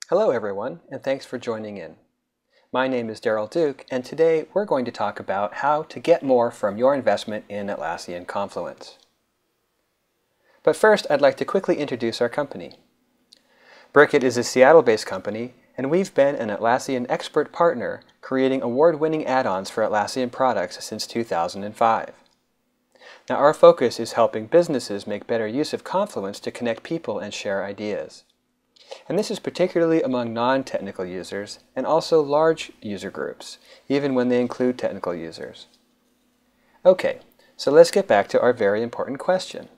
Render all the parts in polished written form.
Hello everyone, and thanks for joining in. My name is Daryl Duke, and today we're going to talk about how to get more from your investment in Atlassian Confluence. But first, I'd like to quickly introduce our company. Brikit is a Seattle-based company, and we've been an Atlassian expert partner, creating award-winning add-ons for Atlassian products since 2005. Now, our focus is helping businesses make better use of Confluence to connect people and share ideas. And this is particularly among non-technical users and also large user groups, even when they include technical users. Okay, so let's get back to our very important question.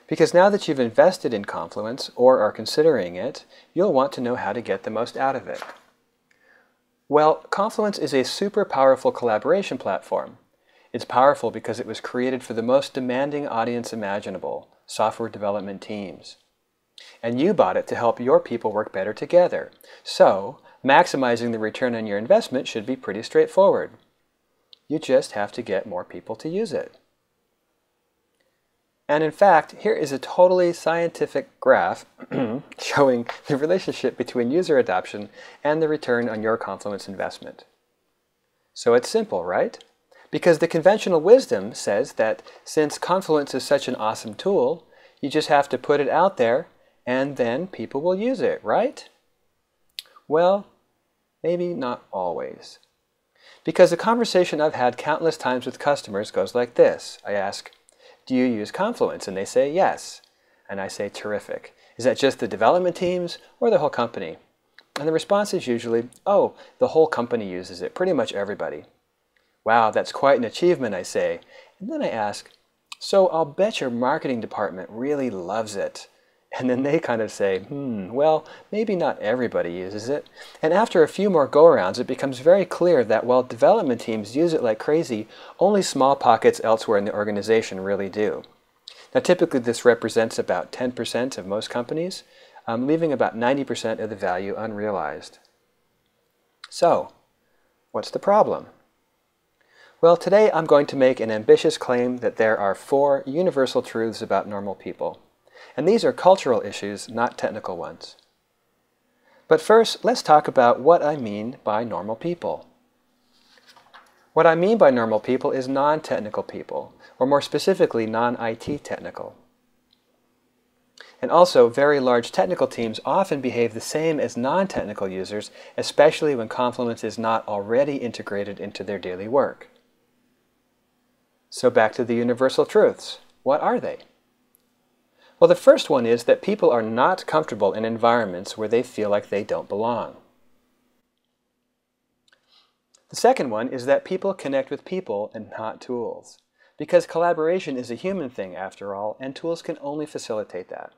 Because now that you've invested in Confluence or are considering it, you'll want to know how to get the most out of it. Well, Confluence is a super powerful collaboration platform. It's powerful because it was created for the most demanding audience imaginable, software development teams. And you bought it to help your people work better together. So, maximizing the return on your investment should be pretty straightforward. You just have to get more people to use it. And in fact, here is a totally scientific graph showing the relationship between user adoption and the return on your Confluence investment. So it's simple, right? Because the conventional wisdom says that since Confluence is such an awesome tool, you just have to put it out there and then people will use it, right? Well, maybe not always. Because the conversation I've had countless times with customers goes like this. I ask, do you use Confluence? And they say yes. And I say, terrific. Is that just the development teams or the whole company? And the response is usually, oh, the whole company uses it, pretty much everybody. Wow, that's quite an achievement, I say. And then I ask, so I'll bet your marketing department really loves it. And then they kind of say, well, maybe not everybody uses it. And after a few more go-arounds, it becomes very clear that while development teams use it like crazy, only small pockets elsewhere in the organization really do. Now, typically this represents about 10% of most companies, leaving about 90% of the value unrealized. So, what's the problem? Well, today I'm going to make an ambitious claim that there are 4 universal truths about normal people. And these are cultural issues, not technical ones. But first, let's talk about what I mean by normal people. What I mean by normal people is non-technical people, or more specifically, non-IT technical. And also, very large technical teams often behave the same as non-technical users, especially when Confluence is not already integrated into their daily work. So back to the universal truths. What are they? Well, the first one is that people are not comfortable in environments where they feel like they don't belong. The second one is that people connect with people and not tools, because collaboration is a human thing after all, and tools can only facilitate that.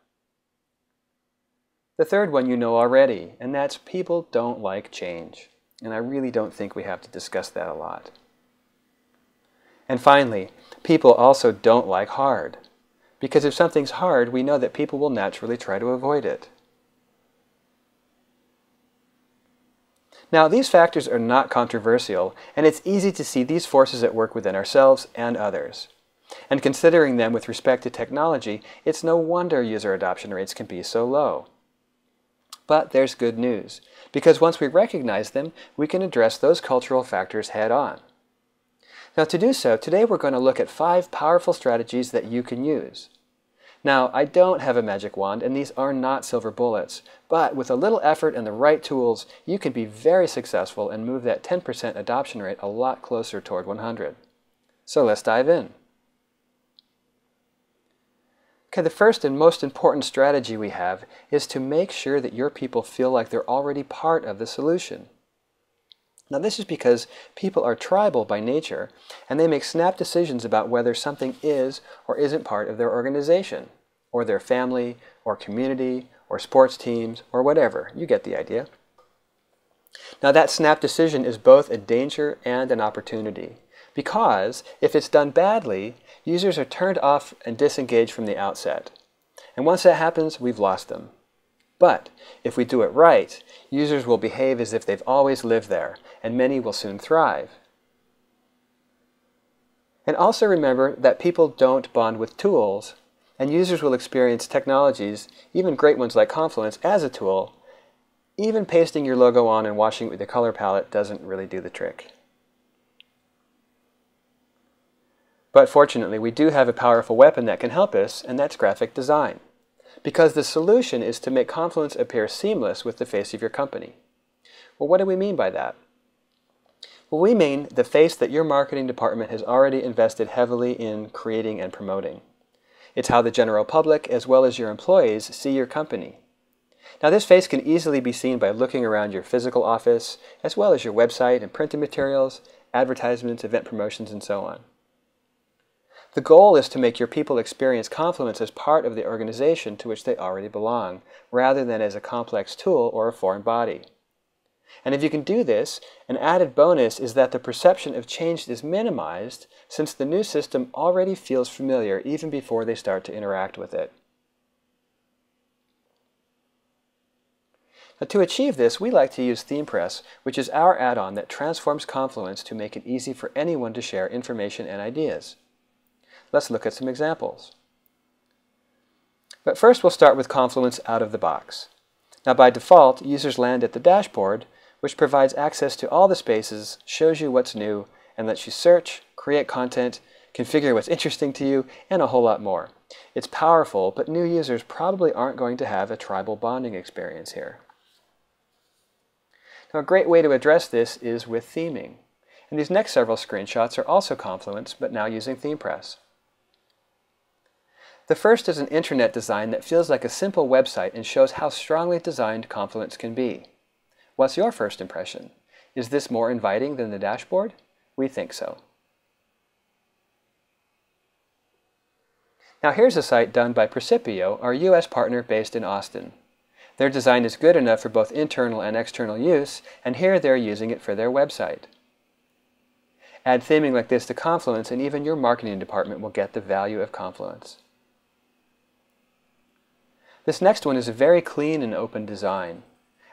The third one you know already, and that's people don't like change, and I really don't think we have to discuss that a lot. And finally, people also don't like hard. Because if something's hard, we know that people will naturally try to avoid it. Now, these factors are not controversial, and it's easy to see these forces at work within ourselves and others. And considering them with respect to technology, it's no wonder user adoption rates can be so low. But there's good news, because once we recognize them, we can address those cultural factors head on. Now, to do so, today we're going to look at 5 powerful strategies that you can use. Now, I don't have a magic wand, and these are not silver bullets, but with a little effort and the right tools, you can be very successful and move that 10% adoption rate a lot closer toward 100. So let's dive in. Okay, the first and most important strategy we have is to make sure that your people feel like they're already part of the solution. Now, this is because people are tribal by nature, and they make snap decisions about whether something is or isn't part of their organization, or their family, or community, or sports teams, or whatever. You get the idea. Now, that snap decision is both a danger and an opportunity, because if it's done badly, users are turned off and disengaged from the outset. And once that happens, we've lost them. But if we do it right, users will behave as if they've always lived there, and many will soon thrive. And also remember that people don't bond with tools, and users will experience technologies, even great ones like Confluence, as a tool, even pasting your logo on and washing it with a color palette doesn't really do the trick. But fortunately, we do have a powerful weapon that can help us, and that's graphic design. Because the solution is to make Confluence appear seamless with the face of your company. Well, what do we mean by that? Well, we mean the face that your marketing department has already invested heavily in creating and promoting. It's how the general public, as well as your employees, see your company. Now, this face can easily be seen by looking around your physical office, as well as your website and printed materials, advertisements, event promotions, and so on. The goal is to make your people experience Confluence as part of the organization to which they already belong, rather than as a complex tool or a foreign body. And if you can do this, an added bonus is that the perception of change is minimized, since the new system already feels familiar even before they start to interact with it. Now, to achieve this, we like to use ThemePress, which is our add-on that transforms Confluence to make it easy for anyone to share information and ideas. Let's look at some examples. But first, we'll start with Confluence out of the box. Now, by default, users land at the dashboard, which provides access to all the spaces, shows you what's new, and lets you search, create content, configure what's interesting to you, and a whole lot more. It's powerful, but new users probably aren't going to have a tribal bonding experience here. Now, a great way to address this is with theming. And these next several screenshots are also Confluence, but now using ThemePress. The first is an intranet design that feels like a simple website and shows how strongly designed Confluence can be. What's your first impression? Is this more inviting than the dashboard? We think so. Now here's a site done by Precipio, our US partner based in Austin. Their design is good enough for both internal and external use, and here they're using it for their website. Add theming like this to Confluence, and even your marketing department will get the value of Confluence. This next one is a very clean and open design.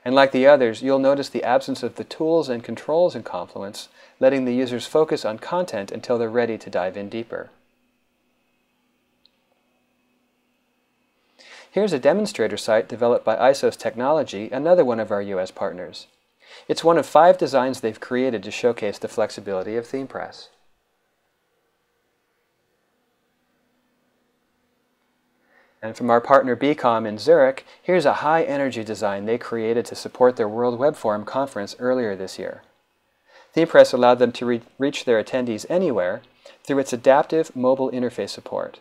And like the others, you'll notice the absence of the tools and controls in Confluence, letting the users focus on content until they're ready to dive in deeper. Here's a demonstrator site developed by Isos Technology, another one of our US partners. It's one of 5 designs they've created to showcase the flexibility of ThemePress. And from our partner BCom in Zurich, here's a high-energy design they created to support their World Web Forum conference earlier this year. ThemePress allowed them to reach their attendees anywhere through its adaptive mobile interface support.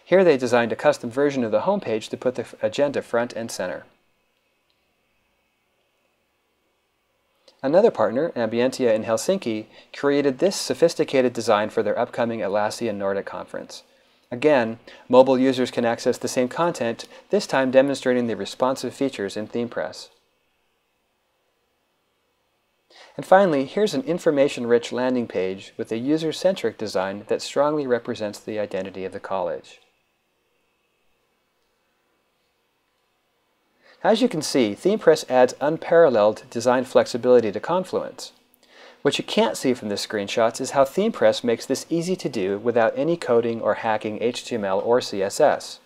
Here they designed a custom version of the homepage to put the agenda front and center. Another partner, Ambientia in Helsinki, created this sophisticated design for their upcoming Atlassian Nordic conference. Again, mobile users can access the same content, this time demonstrating the responsive features in ThemePress. And finally, here's an information-rich landing page with a user-centric design that strongly represents the identity of the college. As you can see, ThemePress adds unparalleled design flexibility to Confluence. What you can't see from the screenshots is how ThemePress makes this easy to do without any coding or hacking HTML or CSS.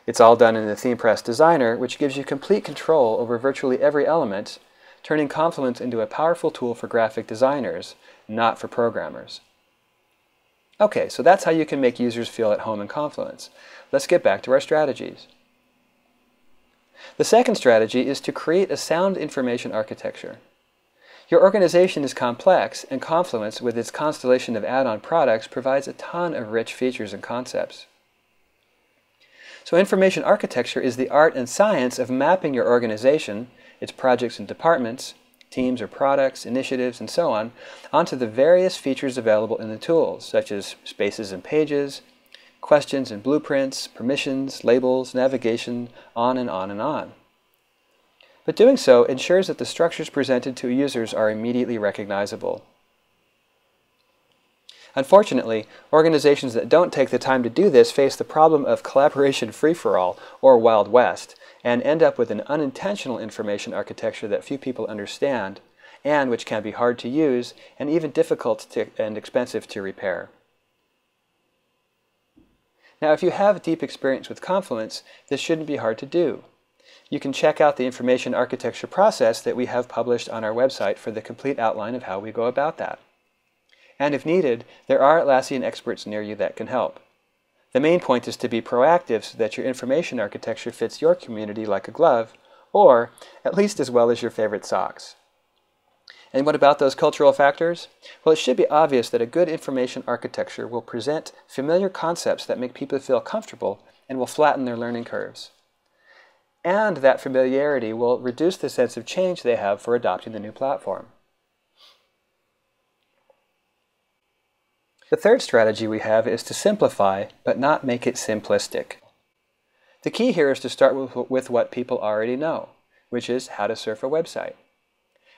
It's all done in the ThemePress Designer, which gives you complete control over virtually every element, turning Confluence into a powerful tool for graphic designers, not for programmers. Okay, so that's how you can make users feel at home in Confluence. Let's get back to our strategies. The second strategy is to create a sound information architecture. Your organization is complex, and Confluence, with its constellation of add-on products, provides a ton of rich features and concepts. So information architecture is the art and science of mapping your organization, its projects and departments, teams or products, initiatives, and so on, onto the various features available in the tools, such as spaces and pages, questions and blueprints, permissions, labels, navigation, on and on and on. But doing so ensures that the structures presented to users are immediately recognizable. Unfortunately, organizations that don't take the time to do this face the problem of collaboration free-for-all, or Wild West, and end up with an unintentional information architecture that few people understand, and which can be hard to use and even difficult and expensive to repair. Now, if you have deep experience with Confluence, this shouldn't be hard to do. You can check out the information architecture process that we have published on our website for the complete outline of how we go about that. And if needed, there are Atlassian experts near you that can help. The main point is to be proactive so that your information architecture fits your community like a glove, or at least as well as your favorite socks. And what about those cultural factors? Well, it should be obvious that a good information architecture will present familiar concepts that make people feel comfortable and will flatten their learning curves. And that familiarity will reduce the sense of change they have for adopting the new platform. The third strategy we have is to simplify, but not make it simplistic. The key here is to start with what people already know, which is how to surf a website.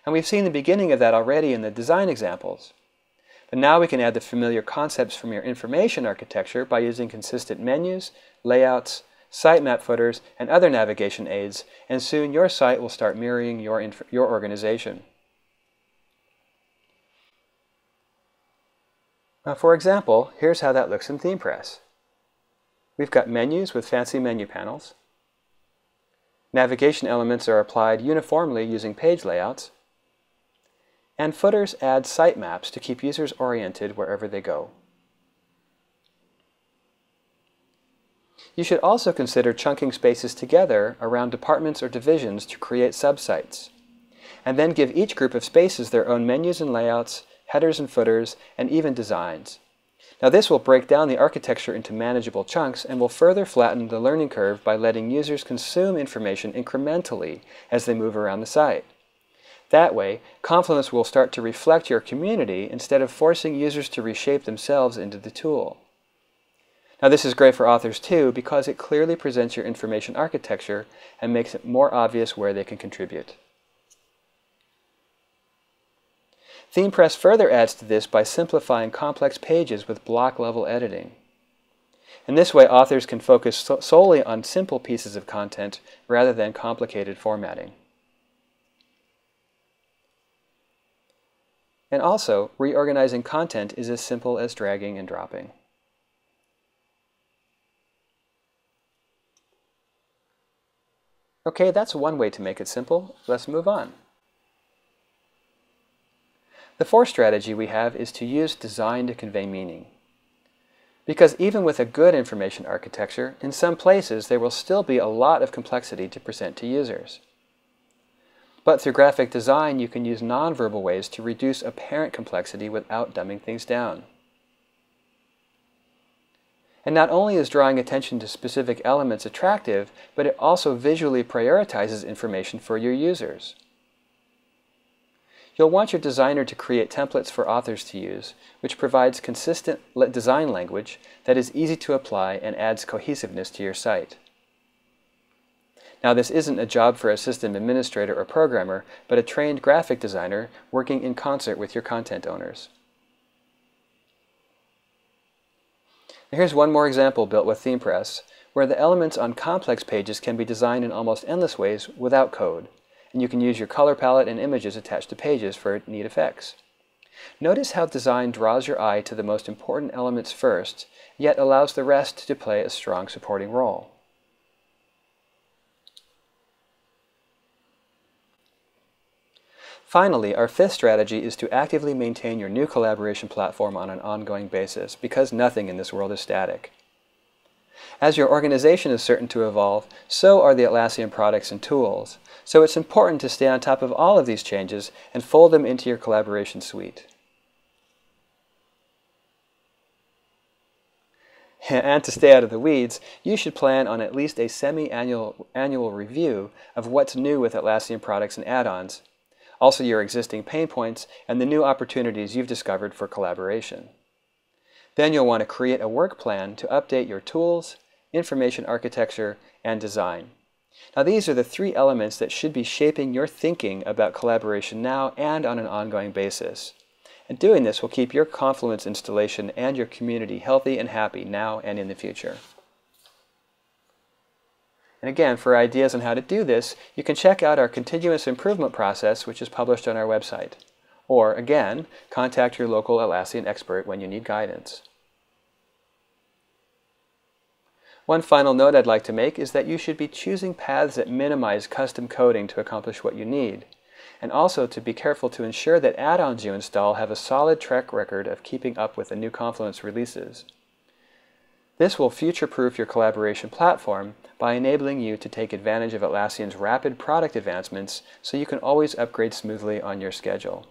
And we've seen the beginning of that already in the design examples. But now we can add the familiar concepts from your information architecture by using consistent menus, layouts, sitemap footers, and other navigation aids, and soon your site will start mirroring your organization. Now, for example, here's how that looks in ThemePress. We've got menus with fancy menu panels. Navigation elements are applied uniformly using page layouts. And footers add sitemaps to keep users oriented wherever they go. You should also consider chunking spaces together around departments or divisions to create subsites, and then give each group of spaces their own menus and layouts, headers and footers, and even designs. Now this will break down the architecture into manageable chunks and will further flatten the learning curve by letting users consume information incrementally as they move around the site. That way, Confluence will start to reflect your community instead of forcing users to reshape themselves into the tool. Now this is great for authors too because it clearly presents your information architecture and makes it more obvious where they can contribute. ThemePress further adds to this by simplifying complex pages with block-level editing. In this way, authors can focus solely on simple pieces of content rather than complicated formatting. And also, reorganizing content is as simple as dragging and dropping. Okay, that's one way to make it simple. Let's move on. The fourth strategy we have is to use design to convey meaning. Because even with a good information architecture, in some places there will still be a lot of complexity to present to users. But through graphic design, you can use nonverbal ways to reduce apparent complexity without dumbing things down. And not only is drawing attention to specific elements attractive, but it also visually prioritizes information for your users. You'll want your designer to create templates for authors to use, which provides consistent design language that is easy to apply and adds cohesiveness to your site. Now, this isn't a job for a system administrator or programmer, but a trained graphic designer working in concert with your content owners. Here's one more example built with ThemePress, where the elements on complex pages can be designed in almost endless ways without code, and you can use your color palette and images attached to pages for neat effects. Notice how design draws your eye to the most important elements first, yet allows the rest to play a strong supporting role. Finally, our fifth strategy is to actively maintain your new collaboration platform on an ongoing basis, because nothing in this world is static. As your organization is certain to evolve, so are the Atlassian products and tools, so it's important to stay on top of all of these changes and fold them into your collaboration suite. And to stay out of the weeds, you should plan on at least a semi-annual review of what's new with Atlassian products and add-ons, also your existing pain points, and the new opportunities you've discovered for collaboration. Then you'll want to create a work plan to update your tools, information architecture, and design. Now these are the three elements that should be shaping your thinking about collaboration now and on an ongoing basis. And doing this will keep your Confluence installation and your community healthy and happy now and in the future. And again, for ideas on how to do this, you can check out our continuous improvement process, which is published on our website. Or, again, contact your local Atlassian expert when you need guidance. One final note I'd like to make is that you should be choosing paths that minimize custom coding to accomplish what you need, and also to be careful to ensure that add-ons you install have a solid track record of keeping up with the new Confluence releases. This will future-proof your collaboration platform by enabling you to take advantage of Atlassian's rapid product advancements so you can always upgrade smoothly on your schedule.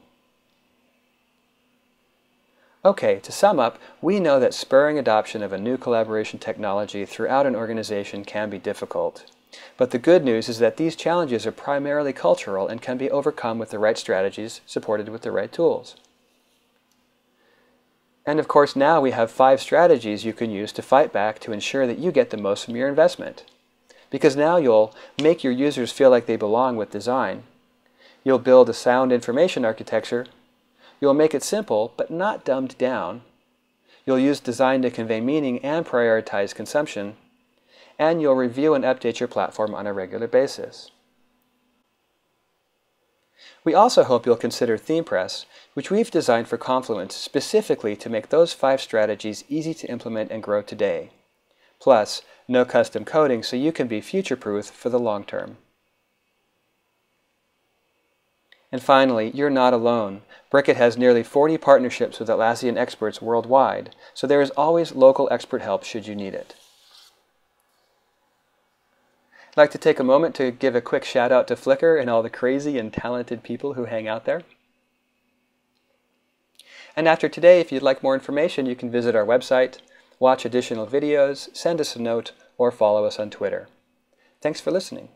Okay, to sum up, we know that spurring adoption of a new collaboration technology throughout an organization can be difficult. But the good news is that these challenges are primarily cultural and can be overcome with the right strategies supported with the right tools. And of course, now we have 5 strategies you can use to fight back to ensure that you get the most from your investment. Because now you'll make your users feel like they belong with design. You'll build a sound information architecture. You'll make it simple, but not dumbed down. You'll use design to convey meaning and prioritize consumption. And you'll review and update your platform on a regular basis. We also hope you'll consider ThemePress, which we've designed for Confluence specifically to make those 5 strategies easy to implement and grow today. Plus, no custom coding so you can be future-proof for the long term. And finally, you're not alone. Brikit has nearly 40 partnerships with Atlassian experts worldwide, so there is always local expert help should you need it. I'd like to take a moment to give a quick shout out to Flickr and all the crazy and talented people who hang out there. And after today, if you'd like more information, you can visit our website, watch additional videos, send us a note, or follow us on Twitter. Thanks for listening.